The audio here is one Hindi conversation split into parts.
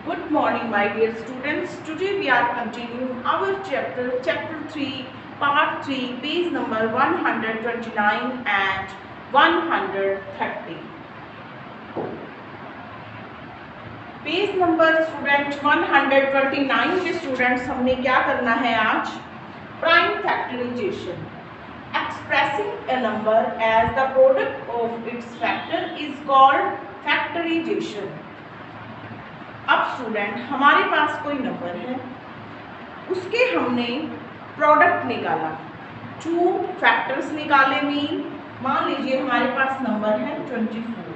Good morning, my dear students. Today we are continuing our chapter 3, part 3, page number 129 and 130. Page number student 129 के स्टूडेंट्स हमने क्या करना है आज? Prime factorisation. Expressing a number as the product of its factor is called factorization. अब स्टूडेंट हमारे पास कोई नंबर है, उसके हमने प्रोडक्ट निकाला, टू फैक्टर्स निकाले. मान लीजिए हमारे पास नंबर है 24,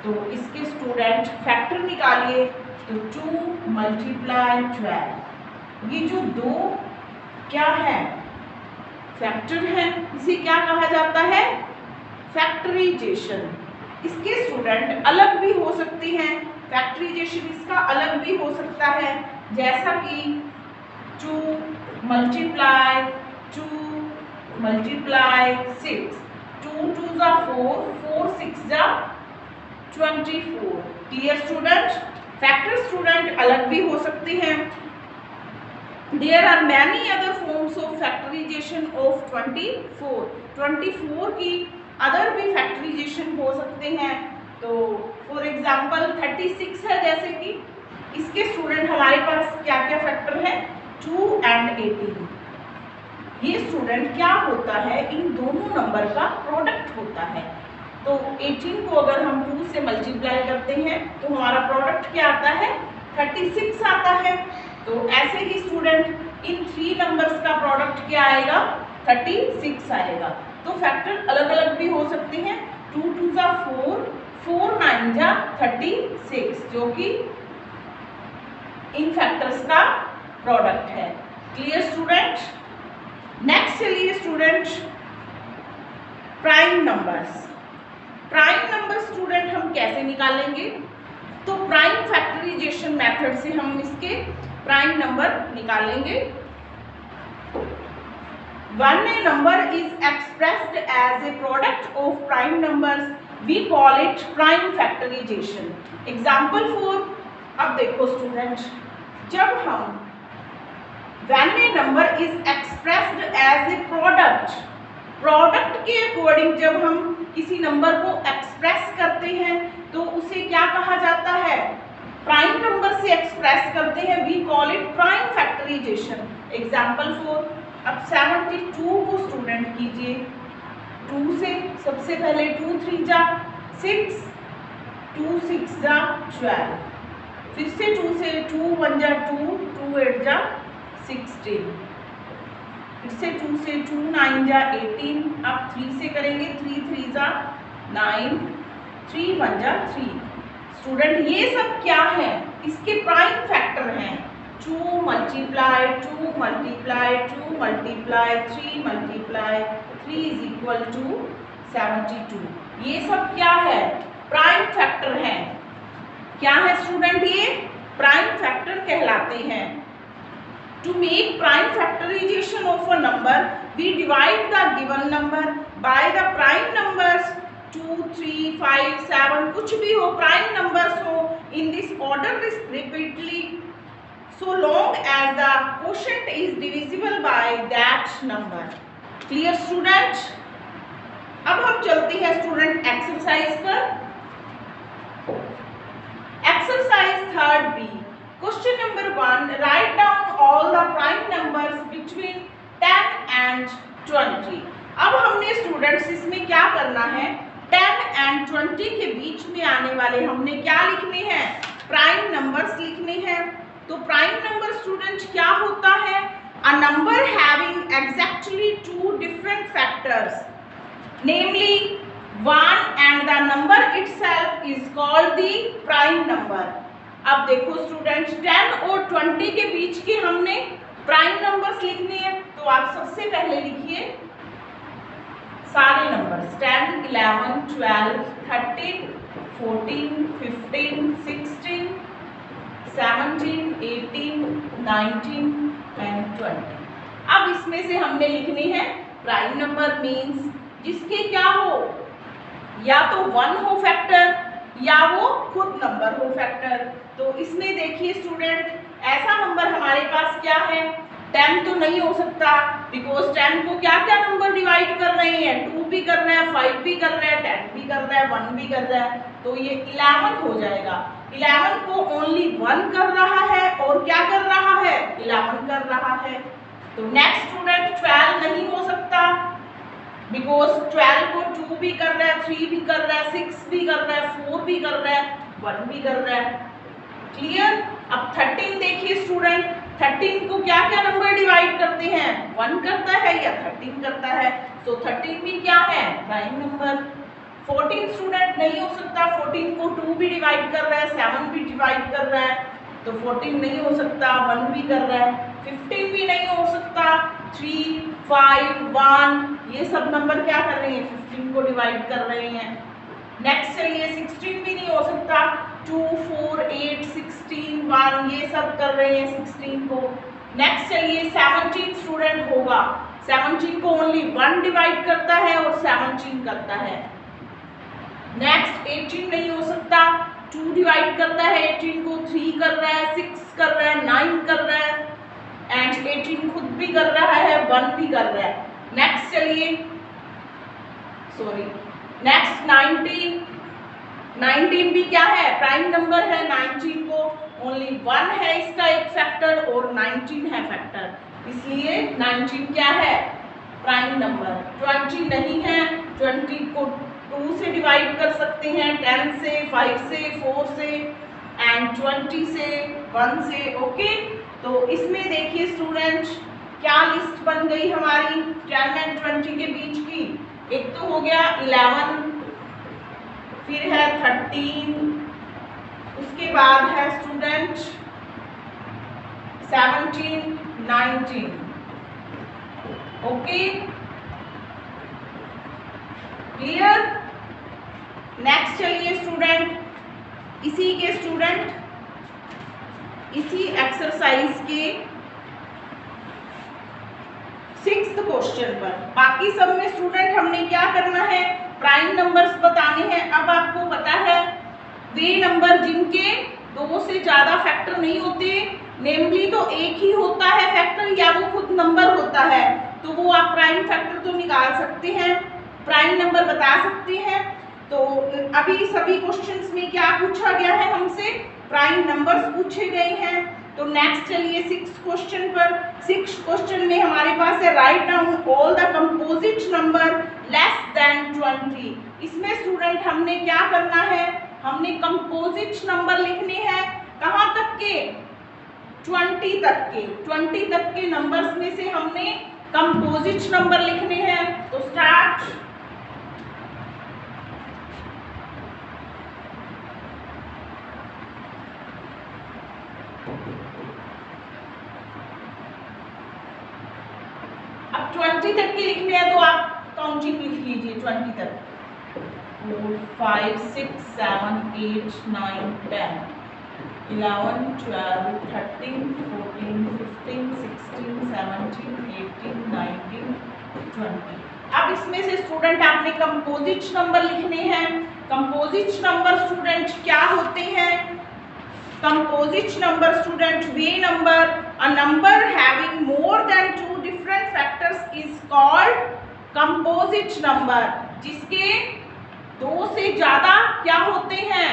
तो इसके स्टूडेंट फैक्टर निकालिए. तो 2 × 12. ये जो दो क्या है? फैक्टर है. इसे क्या कहा जाता है? फैक्टराइजेशन. इसके स्टूडेंट अलग भी हो सकते हैं. फैक्टराइजेशन इसका अलग भी हो सकता है, जैसा कि 2 × 6. 2 × 2 = 4, 4 × 6 = 24. Clear student? फैक्टर स्टूडेंट अलग भी हो सकते हैं. There are many other forms of factorization of 24. 24 की अदर भी फैक्टराइजेशन हो सकते हैं. तो फॉर एग्जाम्पल 36 है, जैसे कि इसके स्टूडेंट हमारे पास क्या क्या फैक्टर है? 2 और 18. ये स्टूडेंट क्या होता है? इन दोनों नंबर का प्रोडक्ट होता है. तो 18 को अगर हम 2 से मल्टीप्लाई करते हैं तो हमारा प्रोडक्ट क्या आता है? 36 आता है. तो ऐसे ही स्टूडेंट इन 3 नंबर्स का प्रोडक्ट क्या आएगा? 36 आएगा. तो फैक्टर अलग अलग भी हो सकते हैं. 2 × 2 = 4, 4 × 9 = 36, जो कि इन फैक्टर्स का प्रोडक्ट है. Clear student? नेक्स्ट चलिए student, prime numbers. Prime number student हम कैसे निकालेंगे? तो प्राइम फैक्टराइजेशन मेथड से हम इसके प्राइम नंबर निकालेंगे. When a number is expressed as a product of prime numbers, we call it prime factorization. Example 4. अब देखो स्टूडेंट, जब हम when a number is expressed as a product, product के अकॉर्डिंग जब हम किसी नंबर को एक्सप्रेस करते हैं तो उसे क्या कहा जाता है? प्राइम नंबर से एक्सप्रेस करते हैं. We call it prime factorisation. Example 4. अब 72 को स्टूडेंट कीजिए 2 से. सबसे पहले 2 × 3 = 6, 2 × 6 = 12. फिर से 2 से 2 × 1 = 2, 2 × 8 = 16. फिर से 2 से 2 × 9 = 18. अब 3 से करेंगे 3 × 3 = 9, 3 × 1 = 3. स्टूडेंट ये सब क्या है? इसके प्राइम फैक्टर हैं. 2 × 2 × 2 × 2 × 3 = 72. ये सब क्या है? प्राइम फैक्टर हैं. क्या है स्टूडेंट? ये प्राइम फैक्टर कहलाते हैं. To make prime factorization of a number, we divide the given number by the prime numbers 2, 3, 5, 7, कुछ भी हो, prime numbers हो, in this order repeatedly, so long as the quotient is divisible by that number. Clear student? अब हम चलते हैं स्टूडेंट एक्सरसाइज पर. Exercise 3rd B. Question number 1. Write down all the prime numbers between 10 and 20. अब हमने स्टूडेंट्स इसमें क्या करना है? 10 and 20 के बीच में आने वाले हमने क्या लिखने हैं? प्राइम नंबर्स लिखने हैं. तो प्राइम नंबर स्टूडेंट क्या होता है? A number having exactly 2 different factors, namely 1 and the number itself is called the prime number. अब देखो स्टूडेंट 10 और 20 के बीच के हमने प्राइम नंबर्स लिखने हैं. तो आप सबसे पहले लिखिए सारे नंबर्स 10, 11, 12, 13, 14, 15, 16, 17, 18, 19 and 20. अब इसमें से हमने लिखने हैं प्राइम नंबर. मीन्स जिसके क्या हो, या तो 1 हो फैक्टर या वो खुद नंबर हो फैक्टर। तो इसमें देखिए स्टूडेंट, ऐसा नंबर हमारे पास क्या है, 10 तो नहीं हो सकता, बिकॉज 10 को क्या क्या नंबर डिवाइड कर रहे हैं, 2 भी कर रहे हैं, 5 भी कर रहे हैं, 10 भी कर रहे हैं, 1 भी कर रहा है, तो ये 11 हो जाएगा। 11 को ओनली 1 कर रहा है और क्या कर रहा है, 11 कर रहा है। तो नेक्स्ट स्टूडेंट 12 नहीं हो सकता, बिकॉज 12 को 2 भी कर रहा है, 3 भी कर रहा है, 6 भी कर रहा है, 4 भी कर रहा है, 1 भी कर रहा है। क्लियर। अब 13 देखिए स्टूडेंट, 13 को क्या क्या नंबर डिवाइड करते हैं, 1 करता है या 13 करता है, तो 13 भी क्या है, प्राइम नंबर। 14 स्टूडेंट नहीं हो सकता, 14 को 2 भी डिवाइड कर रहा है, 7 भी डिवाइड कर रहा है, तो 14 नहीं हो सकता, 1 भी कर रहा है। 15 भी नहीं हो सकता, 3, 5, 1 ये सब नंबर क्या कर रहे हैं, 15 को डिवाइड कर रहे हैं। नेक्स्ट चलिए 16 भी नहीं हो सकता, 2, 4, 8, 16, 1 ये सब कर रहे हैं 16 को। नेक्स्ट चलिए 17 स्टूडेंट होगा, 17 को ओनली 1 डिवाइड करता है और 17 करता है। नेक्स्ट 18 नहीं हो सकता, 2 डिवाइड करता है 18 को, 3 कर रहा है, 6 कर रहा है, 9 कर रहा है, एंड 18 खुद भी कर रहा है, 1 भी कर रहा है। नेक्स्ट चलिए नेक्स्ट 19 भी क्या है, प्राइम नंबर है। 19 को ओनली 1 है इसका एक फैक्टर और 19 है फैक्टर, इसलिए 19 क्या है, प्राइम नंबर। 20 नहीं है, 20 को 2 से डिवाइड कर सकते हैं, 10 से, 5 से, 4 से एंड 20 से, 1 से। ओके, तो इसमें देखिए स्टूडेंट क्या लिस्ट बन गई हमारी 10 एंड 20 के बीच की। एक तो हो गया 11, फिर है 13, उसके बाद है स्टूडेंट 17, 19। Okay, clear. नेक्स्ट चलिए स्टूडेंट, इसी एक्सरसाइज के 6th क्वेश्चन पर, बाकी सब में स्टूडेंट हमने क्या करना है, प्राइम नंबर्स बताने हैं। अब आपको पता है वे नंबर जिनके 2 से ज्यादा फैक्टर नहीं होते, नेमली तो एक ही होता है फैक्टर या वो खुद नंबर होता है, तो वो आप प्राइम फैक्टर तो निकाल सकते हैं, प्राइम नंबर बता सकते हैं। तो अभी सभी क्वेश्चंस में क्या पूछा गया है हमसे, प्राइम नंबर्स पूछे गए हैं। तो नेक्स्ट चलिए 6th क्वेश्चन पर। 6th क्वेश्चन में हमारे पास है write down all the composite number less than 20। इसमें स्टूडेंट हमने क्या करना है, हमने कंपोजिट नंबर लिखने हैं, कहाँ तक के, 20 तक के। 20 तक के नंबर्स में से हमने कंपोजिट नंबर लिखने हैं। तो स्टार्ट। अब 20 तक के लिखने हैं तो आप काउंटिंग लिख लीजिए 20 तक, 4, 5, 6, 7, 8, 9, 10, 11, 12, 13, 14, 15, 16, 17, 18, 19, 20। अब इसमें से स्टूडेंट आपने कंपोजिट नंबर लिखने हैं। कंपोजिट नंबर स्टूडेंट क्या होते हैं, composite number student way number, a number having more than 2 different factors is called composite number. जिसके 2 से ज्यादा क्या होते हैं,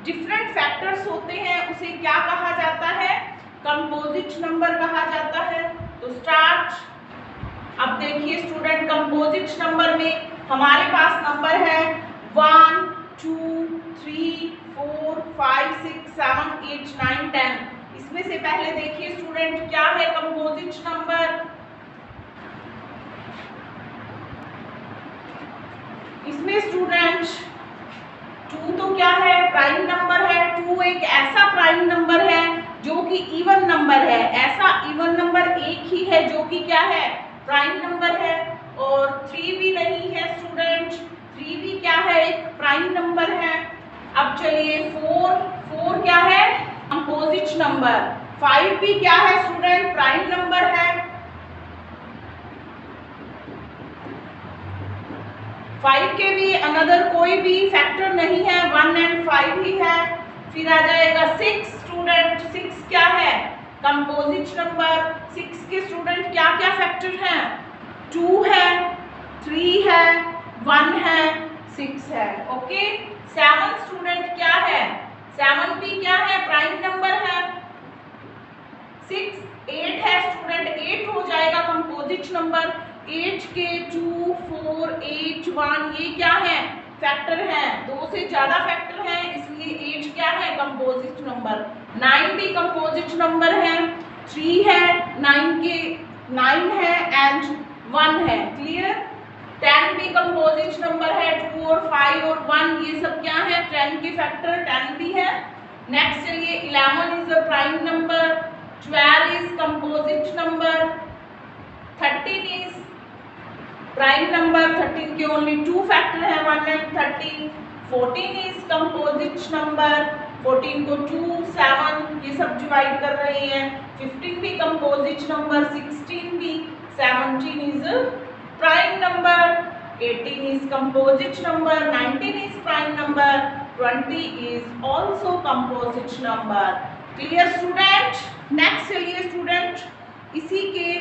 डिफरेंट फैक्टर्स होते हैं, उसे क्या कहा जाता है, कंपोजिट नंबर कहा जाता है। तो स्टार्ट। अब देखिए स्टूडेंट कंपोजिट नंबर में हमारे पास नंबर है 1, 2, 3, 4, 5, 6, 7, 8, 9, 10। इसमें से पहले देखिए स्टूडेंट क्या है कंपोजिट नंबर, इसमें स्टूडेंट 2 तो क्या है, प्राइम नंबर है। 2 एक ऐसा प्राइम नंबर है जो कि इवन नंबर है, ऐसा इवन नंबर एक ही है जो कि क्या है, प्राइम नंबर है। और 3 भी नहीं है स्टूडेंट, 3 भी क्या है, एक प्राइम नंबर है। अब चलिए 4 क्या है, कंपोजिट नंबर। 5 भी क्या है स्टूडेंट, प्राइम नंबर है। 5 के भी अनदर कोई भी फैक्टर नहीं है, 1 एंड 5 ही है। फिर आ जाएगा 6 स्टूडेंट, 6 क्या है? Composite number. 6 के स्टूडेंट क्या क्या फैक्टर हैं? 2 है, 3 है, 1 है, 6 है। ओके। 7 स्टूडेंट क्या है? 7 भी क्या है? प्राइम नंबर है। 6 8 है स्टूडेंट, 8 हो जाएगा कंपोजिट नंबर। 8 के 2 4 8 1 ये क्या है? फैक्टर है। 2 से ज्यादा फैक्टर है, इसलिए 8 क्या है? Composite number. 9 भी कंपोजिट नंबर है। 3 है, 9 है एंड 1 है। क्लियर? 10 भी कंपोजिट नंबर है। 2 और 5 और 1 ये सब क्या है? 10 के फैक्टर 10 भी है। नेक्स्ट चलिए 11 is the prime number, 12 is composite number, 13 is prime number, 13 के only 2 factor है, 1 and 13। 14 is composite number, 14 को 2 7 ये सब डिवाइड कर रहे हैं। 15 भी composite number, 16 भी, 17 is prime number, 18 is composite number, 19 is prime number, 20 is also composite number। Clear student? Next चलिए स्टूडेंट इसी के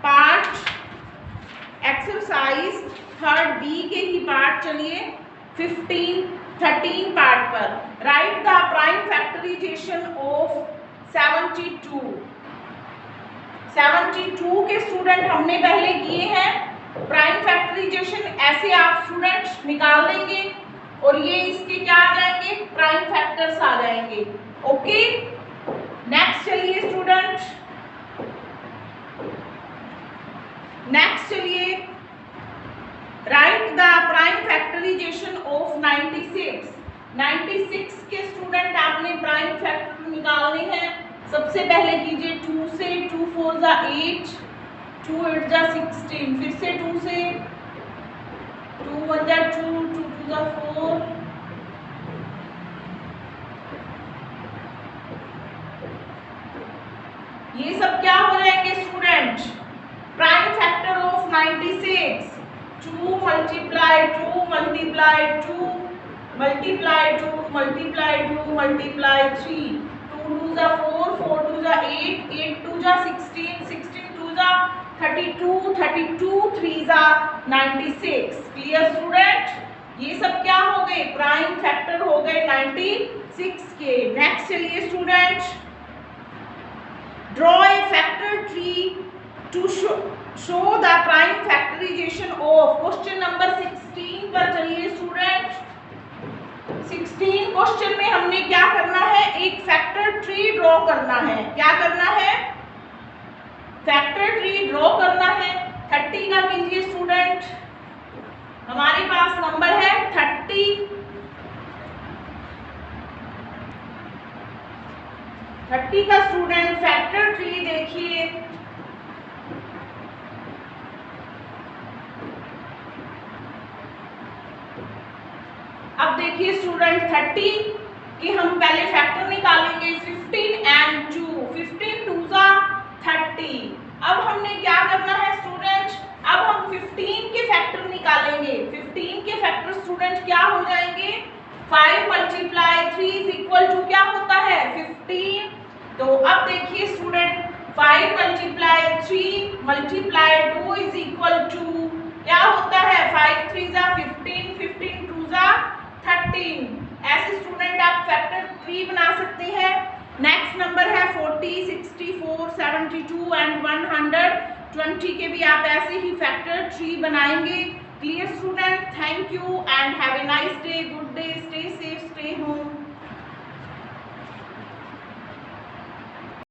पार्ट एक्सरसाइज 3rd बी के ही पार्ट चलिए 13 पार्ट पर। Write the prime factorisation of 72। 72 के स्टूडेंट हमने पहले किए हैं। प्राइम फैक्टराइजेशन ऐसे आप स्टूडेंट निकाल देंगे और ये इसके क्या आ जाएंगे? प्राइम फैक्टर्स आ जाएंगे। ओके। नेक्स्ट चलिए स्टूडेंट, नेक्स्ट चलिए write the prime factorisation of 96। 96 के स्टूडेंट आपने प्राइम फैक्टर निकालने हैं। सबसे पहले कीजिए 2 से, 2 4 जा 8, 2 8 जा 16, फिर से 2 से, 2 1 जा 2, 2 2 जा 4, ये सब क्या हो जाएंगे student? Prime factor of 96। 2 multiply 2 multiply 2 multiply 2 multiply 2 multiply 3, 2 2 जा 4, 4 2 जा 8, 8 2 जा 16, 16 2 जा 32, 32 3 जा 96। Clear student? ये सब क्या हो गए? प्राइम फैक्टर हो गए 96 के। नेक्स्ट चलिए student, draw a factor tree to show the prime factorization of। Question number 16 पर चलिए स्टूडेंट। 16 क्वेश्चन में हमने क्या करना है? एक फैक्टर ट्री ड्रॉ करना है। क्या करना है? फैक्टर ट्री ड्रॉ करना है। 30 का कीजिए स्टूडेंट। हमारे पास नंबर है 30। 30 का स्टूडेंट फैक्टर ट्री देखिए। अब देखिए स्टूडेंट 30 कि हम पहले फैक्टर निकालेंगे 15 एंड 2, 15 2 जा 30। अब हमने क्या करना है स्टूडेंट? अब हम 15 के फैक्टर निकालेंगे। 15 के फैक्टर स्टूडेंट क्या हो जाएंगे? 5 मल्टीप्लाई 3 इज इक्वल टू क्या होता है? 15। तो अब देखिए student 5 multiply 3 multiply 2 is equal to क्या होता है? 5 3 जा 15, 15 2 जा 13। ऐसे स्टूडेंट आप फैक्टर 3 बना सकते हैं। नेक्स्ट नंबर है 40, 64, 72 एंड 120 के भी आप ऐसे ही फैक्टर 3 बनाएंगे। Clear student? Thank you and have a nice day, good day.